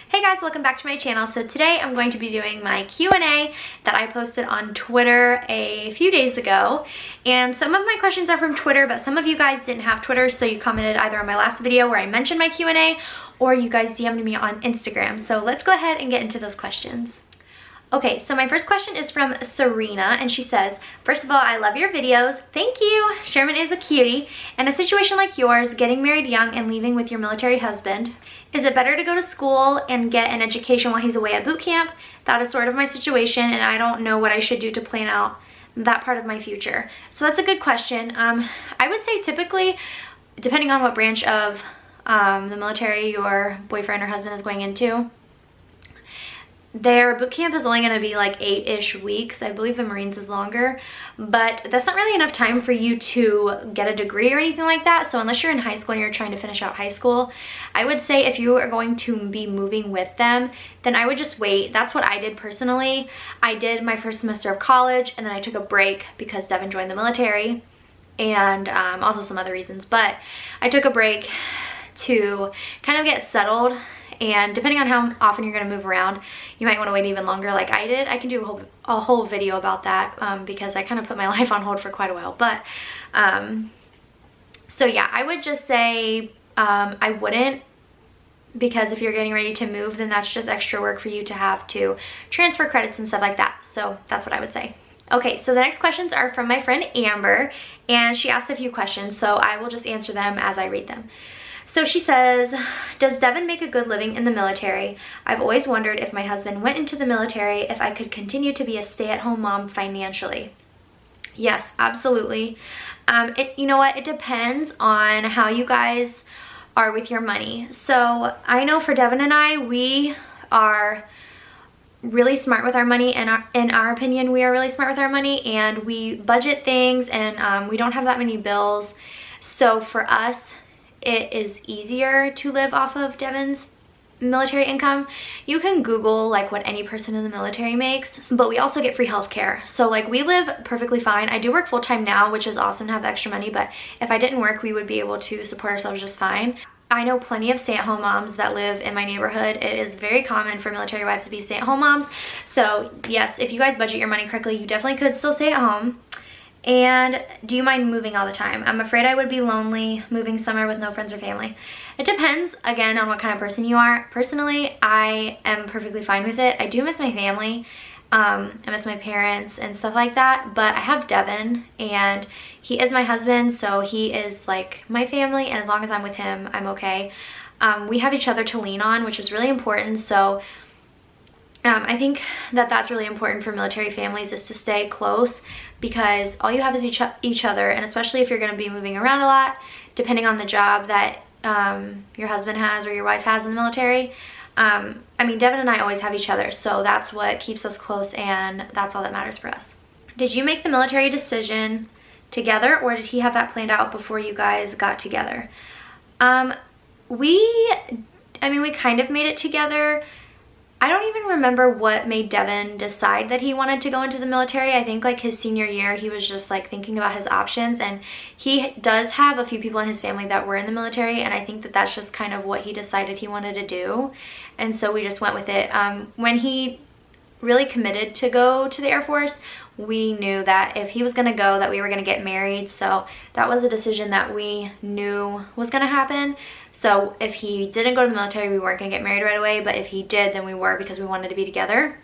Hey guys, welcome back to my channel. So today I'm going to be doing my Q&A that I posted on Twitter a few days ago. And some of my questions are from Twitter, but some of you guys didn't have Twitter, so you commented either on my last video where I mentioned my Q&A or you guys DM'd me on Instagram. So let's go ahead and get into those questions. Okay, so my first question is from Serena, and she says, first of all, I love your videos. Thank you. Sherman is a cutie. In a situation like yours, getting married young and leaving with your military husband, is it better to go to school and get an education while he's away at boot camp? That is sort of my situation, and I don't know what I should do to plan out that part of my future. So that's a good question. I would say typically, depending on what branch of the military your boyfriend or husband is going into, their boot camp is only going to be like 8-ish weeks. I believe the Marines is longer, but that's not really enough time for you to get a degree or anything like that. So unless you're in high school and you're trying to finish out high school, I would say if you are going to be moving with them, then I would just wait. That's what I did personally. I did my first semester of college and then I took a break because Devin joined the military and also some other reasons, but I took a break to kind of get settled. And depending on how often you're going to move around, you might want to wait even longer like I did. I can do a whole video about that because I kind of put my life on hold for quite a while. But so yeah, I would just say I wouldn't, because if you're getting ready to move, then that's just extra work for you to have to transfer credits and stuff like that. So that's what I would say. Okay, so the next questions are from my friend Amber, and she asked a few questions, so I will just answer them as I read them. So she says, does Devin make a good living in the military? I've always wondered if my husband went into the military, if I could continue to be a stay-at-home mom financially. Yes, absolutely. You know what? It depends on how you guys are with your money. So I know for Devin and I, we are really smart with our money, and in our opinion, we are really smart with our money, and we budget things, and we don't have that many bills. So for us, it is easier to live off of Devin's military income. You can Google like what any person in the military makes, but we also get free healthcare. So like we live perfectly fine. I do work full-time now, which is awesome to have the extra money, but if I didn't work, we would be able to support ourselves just fine. I know plenty of stay-at-home moms that live in my neighborhood. It is very common for military wives to be stay-at-home moms. So yes, if you guys budget your money correctly, you definitely could still stay at home. And do you mind moving all the time? I'm afraid I would be lonely moving somewhere with no friends or family. It depends, again, on what kind of person you are. Personally, I am perfectly fine with it. I do miss my family. I miss my parents and stuff like that, but I have Devin, and he is my husband, so he is like my family, and as long as I'm with him, I'm okay. We have each other to lean on, which is really important, so I think that that's really important for military families, is to stay close, because all you have is each other, and especially if you're going to be moving around a lot, depending on the job that your husband has or your wife has in the military. I mean, Devin and I always have each other, so that's what keeps us close, and that's all that matters for us. Did you make the military decision together, or did he have that planned out before you guys got together? We kind of made it together. I don't even remember what made Devin decide that he wanted to go into the military. I think like his senior year, he was just like thinking about his options, and he does have a few people in his family that were in the military, and I think that that's just kind of what he decided he wanted to do, and so we just went with it. When he really committed to go to the Air Force, we knew that if he was going to go, that we were going to get married, so that was a decision that we knew was going to happen. So if he didn't go to the military, we weren't going to get married right away, but if he did, then we were, because we wanted to be together.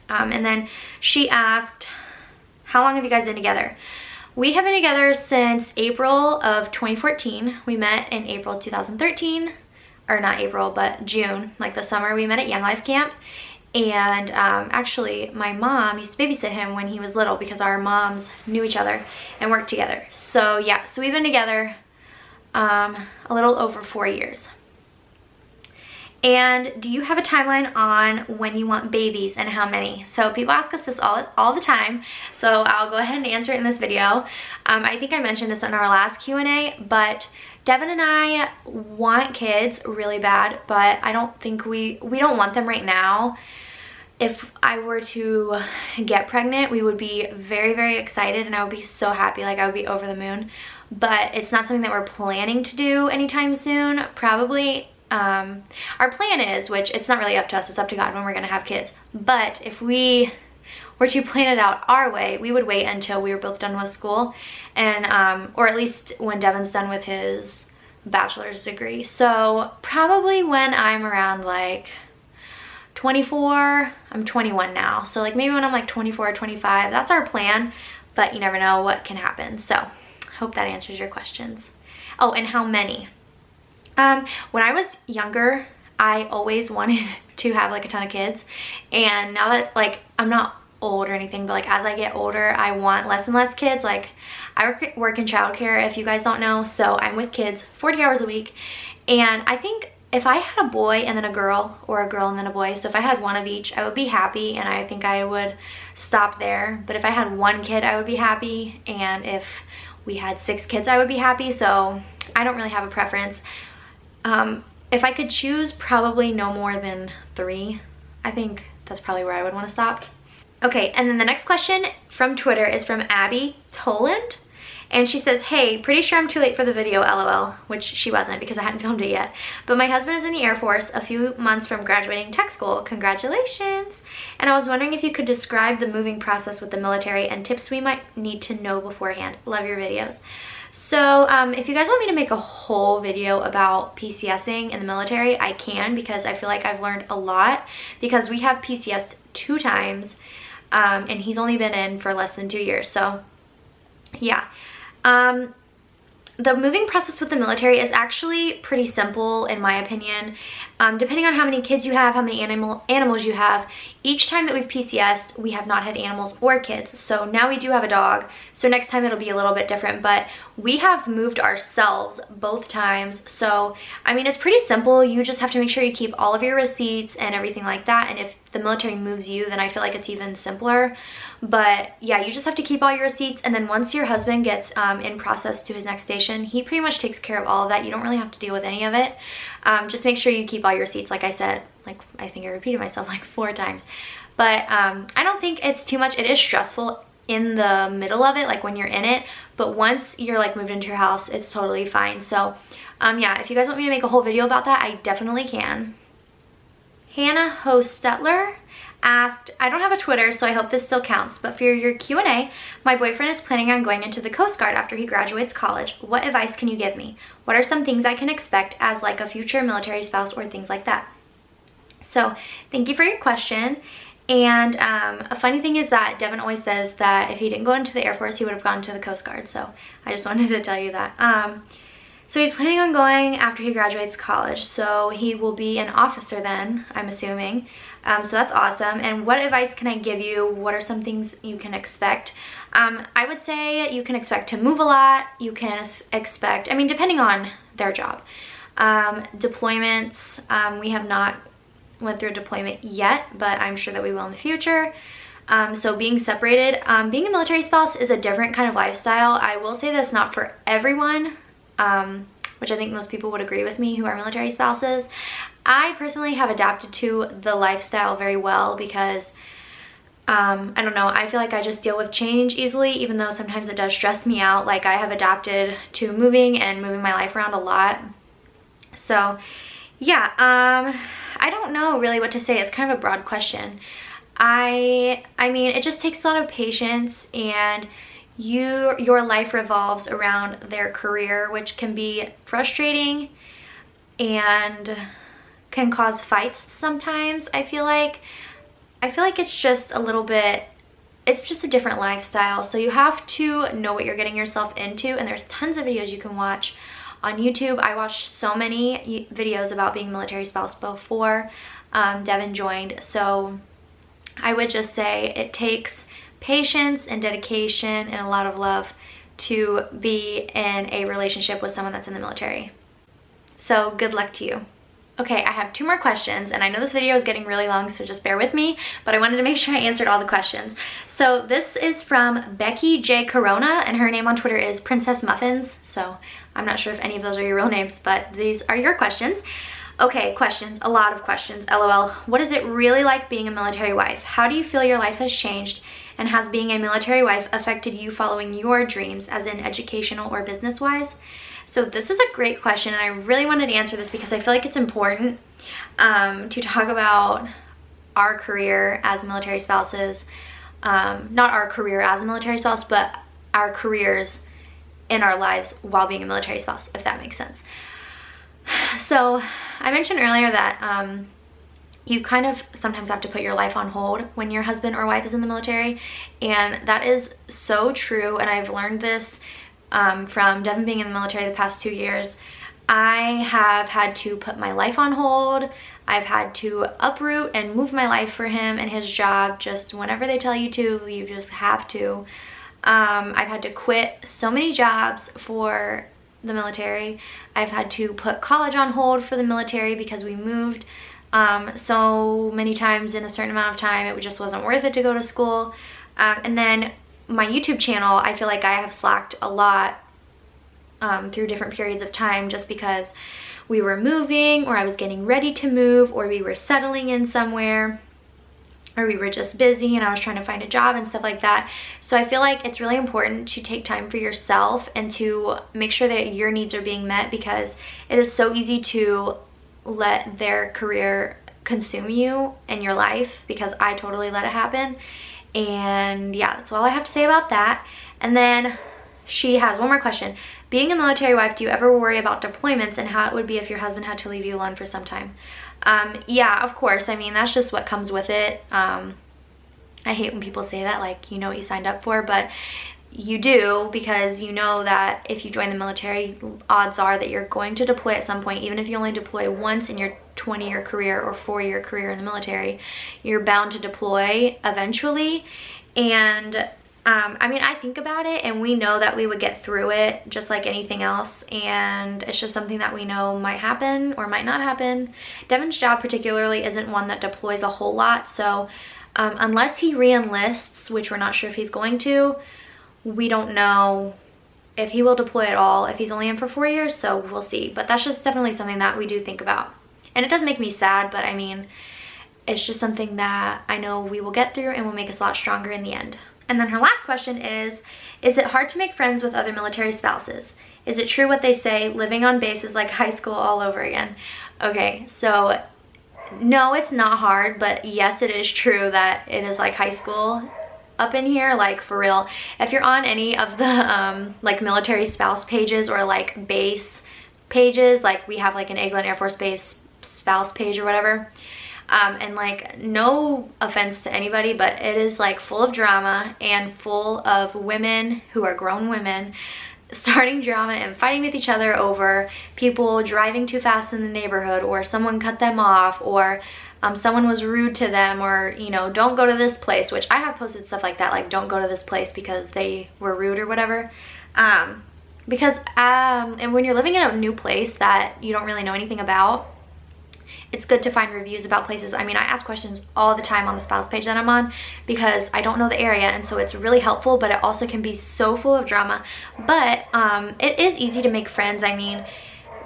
And then she asked, how long have you guys been together? We have been together since April of 2014. We met in April 2013, or not April, but June, like the summer. We met at Young Life Camp. And actually, my mom used to babysit him when he was little, because our moms knew each other and worked together. So yeah, so we've been together a little over 4 years. And do you have a timeline on when you want babies and how many? So people ask us this all the time, so I'll go ahead and answer it in this video. I think I mentioned this in our last Q&A, but Devin and I want kids really bad, but I don't think we don't want them right now. If I were to get pregnant, we would be very, very excited, and I would be so happy, like I would be over the moon. But it's not something that we're planning to do anytime soon. Probably our plan is, which it's not really up to us, it's up to God when we're gonna have kids, but if we were to plan it out our way, we would wait until we were both done with school, and or at least when Devin's done with his bachelor's degree. So probably when I'm around like 24, I'm 21 now, so like maybe when I'm like 24 or 25, that's our plan, but you never know what can happen. So hope that answers your questions. Oh, and how many? When I was younger, I always wanted to have like a ton of kids, and now that like I'm not old or anything, but like as I get older, I want less and less kids. Like I work in childcare, if you guys don't know, so I'm with kids 40 hours a week, and I think if I had a boy and then a girl, or a girl and then a boy, so if I had one of each, I would be happy, and I think I would stop there. But if I had one kid, I would be happy, and if we had 6 kids, I would be happy. So I don't really have a preference. If I could choose, probably no more than 3. I think that's probably where I would want to stop. Okay, and then the next question from Twitter is from Abby Toland. And she says, hey, pretty sure I'm too late for the video, LOL, which she wasn't because I hadn't filmed it yet. But my husband is in the Air Force a few months from graduating tech school. Congratulations. And I was wondering if you could describe the moving process with the military and tips we might need to know beforehand. Love your videos. So if you guys want me to make a whole video about PCSing in the military, I can, because I feel like I've learned a lot, because we have PCS 2 times, and he's only been in for less than 2 years. So yeah. The moving process with the military is actually pretty simple in my opinion. Depending on how many kids you have, how many animals you have, each time that we've PCS'd, we have not had animals or kids. So now we do have a dog, so next time it'll be a little bit different, but we have moved ourselves both times. So I mean, it's pretty simple. You just have to make sure you keep all of your receipts and everything like that, and if the military moves you, then I feel like it's even simpler. But yeah, you just have to keep all your receipts, and then once your husband gets in process to his next station, he pretty much takes care of all of that. You don't really have to deal with any of it. Just make sure you keep all your receipts, like I said. Like, I think I repeated myself like 4 times. But I don't think it's too much. It is stressful in the middle of it, like when you're in it, but once you're like moved into your house, it's totally fine. So yeah, if you guys want me to make a whole video about that, I definitely can. Hannah Hostetler asked, I don't have a Twitter, so I hope this still counts, but for your Q&A, my boyfriend is planning on going into the Coast Guard after he graduates college. What advice can you give me? What are some things I can expect as like a future military spouse or things like that? So thank you for your question. And a funny thing is that Devin always says that if he didn't go into the Air Force, he would have gone to the Coast Guard. So I just wanted to tell you that. So he's planning on going after he graduates college. So he will be an officer then, I'm assuming. So that's awesome. And what advice can I give you? What are some things you can expect? I would say you can expect to move a lot. You can expect, I mean, depending on their job. Deployments, we have not went through a deployment yet, but I'm sure that we will in the future. So being separated, being a military spouse is a different kind of lifestyle. I will say that's not for everyone, which I think most people would agree with me who are military spouses. I personally have adapted to the lifestyle very well because I don't know, I feel like I just deal with change easily, even though sometimes it does stress me out. Like, I have adapted to moving my life around a lot. So yeah, I don't know really what to say. It's kind of a broad question. I mean, it just takes a lot of patience, and your life revolves around their career, which can be frustrating and can cause fights sometimes. I feel like it's just a little bit, it's just a different lifestyle. So you have to know what you're getting yourself into, and there's tons of videos you can watch on YouTube. I watched so many videos about being a military spouse before Devin joined. So I would just say it takes patience and dedication and a lot of love to be in a relationship with someone that's in the military. So good luck to you. Okay, I have 2 more questions, and I know this video is getting really long, so just bear with me, but I wanted to make sure I answered all the questions. So this is from Becky J. Corona, and her name on Twitter is Princess Muffins, so I'm not sure if any of those are your real names, but these are your questions. Okay, questions, a lot of questions, LOL. What is it really like being a military wife? How do you feel your life has changed, and has being a military wife affected you following your dreams, as in educational or business-wise? So this is a great question, and I really wanted to answer this because I feel like it's important to talk about our career as military spouses. Not our career as a military spouse, but our careers in our lives while being a military spouse, if that makes sense. So I mentioned earlier that you kind of sometimes have to put your life on hold when your husband or wife is in the military, and that is so true. And I've learned this from Devin being in the military the past 2 years. I have had to put my life on hold. I've had to uproot and move my life for him and his job. Just whenever they tell you to, you just have to. I've had to quit so many jobs for the military. I've had to put college on hold for the military because we moved so many times in a certain amount of time. It just wasn't worth it to go to school. And then my YouTube channel, I feel like I have slacked a lot through different periods of time, just because we were moving, or I was getting ready to move, or we were settling in somewhere, or we were just busy and I was trying to find a job and stuff like that. So I feel like it's really important to take time for yourself and to make sure that your needs are being met, because it is so easy to let their career consume you and your life, because I totally let it happen. And yeah, that's all I have to say about that. And then she has one more question. Being a military wife, do you ever worry about deployments and how it would be if your husband had to leave you alone for some time? Yeah, of course. I mean, that's just what comes with it. I hate when people say that, like, you know what you signed up for, but you do, because you know that if you join the military, odds are that you're going to deploy at some point. Even if you only deploy once in your 20-year career or 4-year career in the military, you're bound to deploy eventually. And I mean, I think about it, and we know that we would get through it just like anything else, and it's just something that we know might happen or might not happen. Devin's job particularly isn't one that deploys a whole lot, so unless he re-enlists, which we're not sure if he's going to, we don't know if he will deploy at all if he's only in for 4 years, so we'll see. But that's just definitely something that we do think about. And it does make me sad, but I mean, it's just something that I know we will get through and will make us a lot stronger in the end. And then her last question is it hard to make friends with other military spouses? Is it true what they say, living on base is like high school all over again? Okay, so no, it's not hard, but yes, it is true that it is like high school up in here, like for real. If you're on any of the like military spouse pages or like base pages, like we have like an Eglin Air Force Base spouse page or whatever, and like, no offense to anybody, but it is like full of drama and full of women who are grown women starting drama and fighting with each other over people driving too fast in the neighborhood, or someone cut them off, or someone was rude to them, or, you know, don't go to this place, which I have posted stuff like that, like don't go to this place because they were rude or whatever. And when you're living in a new place that you don't really know anything about, it's good to find reviews about places. I mean, I ask questions all the time on the spouse page that I'm on because I don't know the area, and so it's really helpful, but it also can be so full of drama. But it is easy to make friends. I mean,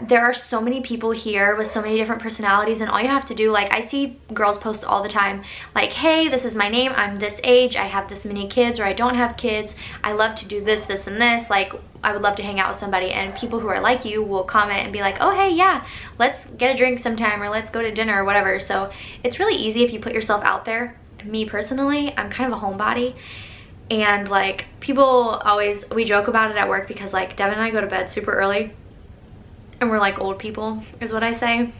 there are so many people here with so many different personalities, and all you have to do, like, I see girls post all the time, like, hey, this is my name, I'm this age, I have this many kids, or I don't have kids, I love to do this, this, and this, like, I would love to hang out with somebody. And people who are like you will comment and be like, oh, hey, yeah, let's get a drink sometime, or let's go to dinner, or whatever. So it's really easy if you put yourself out there. Me personally, I'm kind of a homebody, and like, people always, we joke about it at work because like Devin and I go to bed super early, and we're like old people is what I say.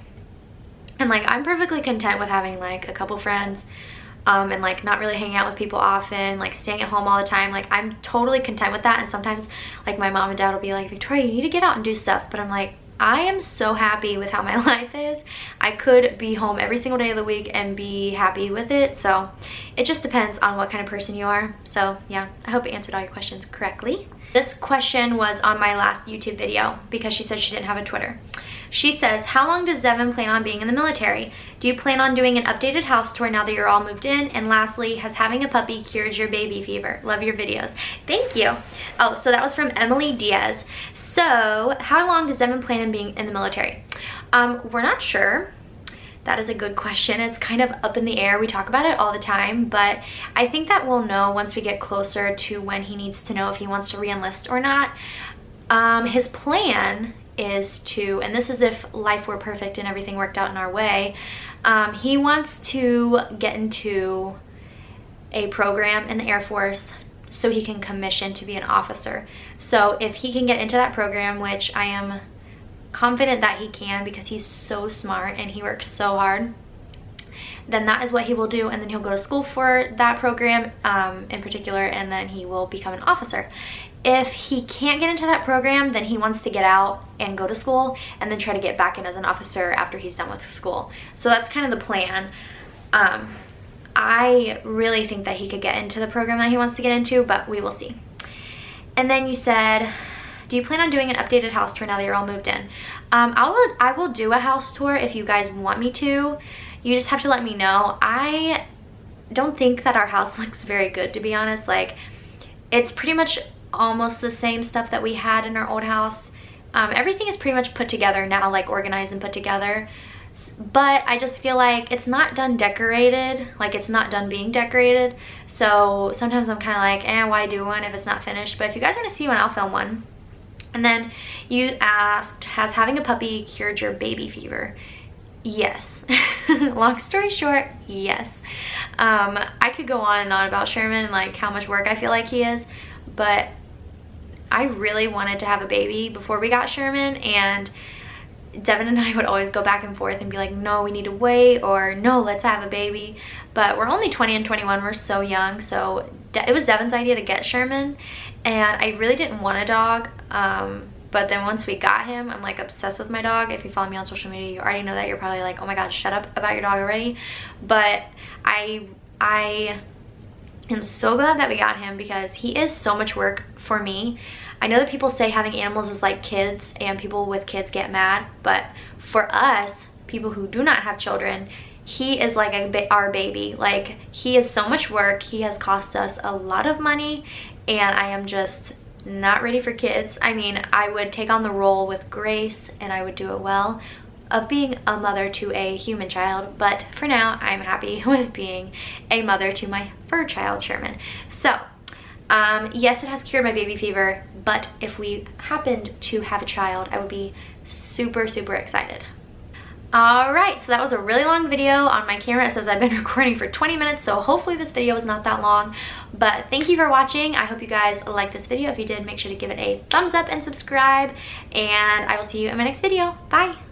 And like, I'm perfectly content with having like a couple friends, and like not really hanging out with people often, like staying at home all the time. Like, I'm totally content with that. And sometimes like my mom and dad will be like, Victoria, you need to get out and do stuff. But I'm like, I am so happy with how my life is. I could be home every single day of the week and be happy with it. So it just depends on what kind of person you are. So yeah, I hope I answered all your questions correctly. This question was on my last YouTube video because she said she didn't have a Twitter. She says, how long does Devin plan on being in the military? Do you plan on doing an updated house tour now that you're all moved in? And lastly, has having a puppy cured your baby fever? Love your videos. Thank you. Oh, so that was from Emily Diaz. So how long does Devin plan on being in the military? We're not sure. That is a good question. It's kind of up in the air. We talk about it all the time, but I think that we'll know once we get closer to when he needs to know if he wants to re-enlist or not. His plan is to, and this is if life were perfect and everything worked out in our way, he wants to get into a program in the Air Force so he can commission to be an officer. So if he can get into that program, which I am confident that he can because he's so smart and he works so hard, then that is what he will do, and then he'll go to school for that program in particular, and then he will become an officer. If he can't get into that program, then he wants to get out and go to school and then try to get back in as an officer after he's done with school. So that's kind of the plan. I really think that he could get into the program that he wants to get into, but we will see. And then you said, do you plan on doing an updated house tour now that you're all moved in? I will do a house tour if you guys want me to. You just have to let me know. I don't think that our house looks very good, to be honest. Like, it's pretty much almost the same stuff that we had in our old house. Everything is pretty much put together now, like organized and put together. But I just feel like it's not done decorated, like it's not done being decorated. So sometimes I'm kind of like, why do one if it's not finished? But if you guys want to see one, I'll film one. And then you asked, has having a puppy cured your baby fever? Yes. Long story short, yes. I could go on and on about Sherman and like how much work I feel like he is, but I really wanted to have a baby before we got Sherman, and Devin and I would always go back and forth and be like, no, we need to wait, or no, let's have a baby. But we're only 20 and 21, we're so young. So it was Devin's idea to get Sherman, and I really didn't want a dog. But then once we got him, I'm like obsessed with my dog. If you follow me on social media, you already know that. You're probably like, oh my god, shut up about your dog already. But I am so glad that we got him because he is so much work for me. I know that people say having animals is like kids and people with kids get mad, but for us, people who do not have children, he is like our baby. Like, he is so much work. He has cost us a lot of money, and I am just not ready for kids. I mean, I would take on the role with grace and I would do it well of being a mother to a human child, but for now I'm happy with being a mother to my fur child, Sherman. So yes, it has cured my baby fever, but if we happened to have a child, I would be super, super excited. Alright, so that was a really long video. On my camera it says I've been recording for 20 minutes, so hopefully this video was not that long. But thank you for watching. I hope you guys liked this video. If you did, make sure to give it a thumbs up and subscribe, and I will see you in my next video. Bye!